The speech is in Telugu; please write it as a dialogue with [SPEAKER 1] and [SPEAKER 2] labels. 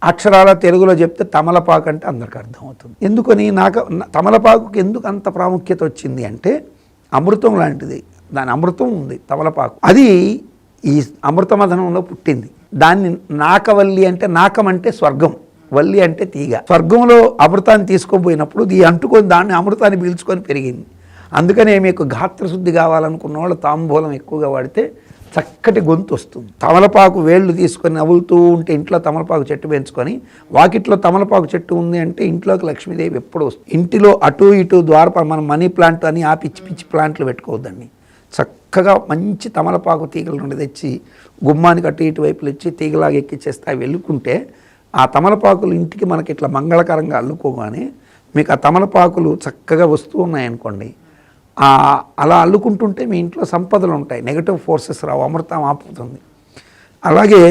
[SPEAKER 1] అక్షరాల తెలుగులో చెప్తే తమలపాకు అంటే అందరికి అర్థమవుతుంది. ఎందుకని తమలపాకుకి ఎందుకు అంత ప్రాముఖ్యత వచ్చింది అంటే అమృతం లాంటిది, దాని అమృతం ఉంది తమలపాకు. అది ఈ అమృతమథనంలో పుట్టింది. దాన్ని నాకవల్లి అంటే, నాకం అంటే స్వర్గం, వల్లి అంటే తీగ. స్వర్గంలో అమృతాన్ని తీసుకొని ఈ అంటుకొని దాన్ని అమృతాన్ని పీల్చుకొని పెరిగింది. అందుకనే మీకు గాత్రశుద్ధి కావాలనుకున్న వాళ్ళు తాంబూలం ఎక్కువగా వాడితే చక్కటి గొంతు వస్తుంది. తమలపాకు వేళ్ళు తీసుకొని నవ్వులుతూ ఉంటే ఇంట్లో తమలపాకు చెట్టు పెంచుకొని, వాకిట్లో తమలపాకు చెట్టు ఉంది అంటే ఇంట్లోకి లక్ష్మీదేవి ఎప్పుడు వస్తుంది. ఇంటిలో అటు ఇటు మనం మనీ ప్లాంట్ అని ఆ పిచ్చి పిచ్చి ప్లాంట్లు పెట్టుకోవద్దండి. చక్కగా మంచి తమలపాకు తీగల నుండి తెచ్చి గుమ్మానికి అటు ఇటు వైపులు ఇచ్చి తీగలాగా ఎక్కిచ్చేస్తే అవి వెళ్ళుకుంటే ఆ తమలపాకులు ఇంటికి మనకి ఇట్లా మంగళకరంగా అల్లుకోగానే మీకు ఆ తమలపాకులు చక్కగా వస్తూ ఉన్నాయనుకోండి, అలా అల్లుకుంటుంటే మీ ఇంట్లో సంపదలు ఉంటాయి, నెగటివ్ ఫోర్సెస్ రావు, అమృతం ఆపుతుంది. అలాగే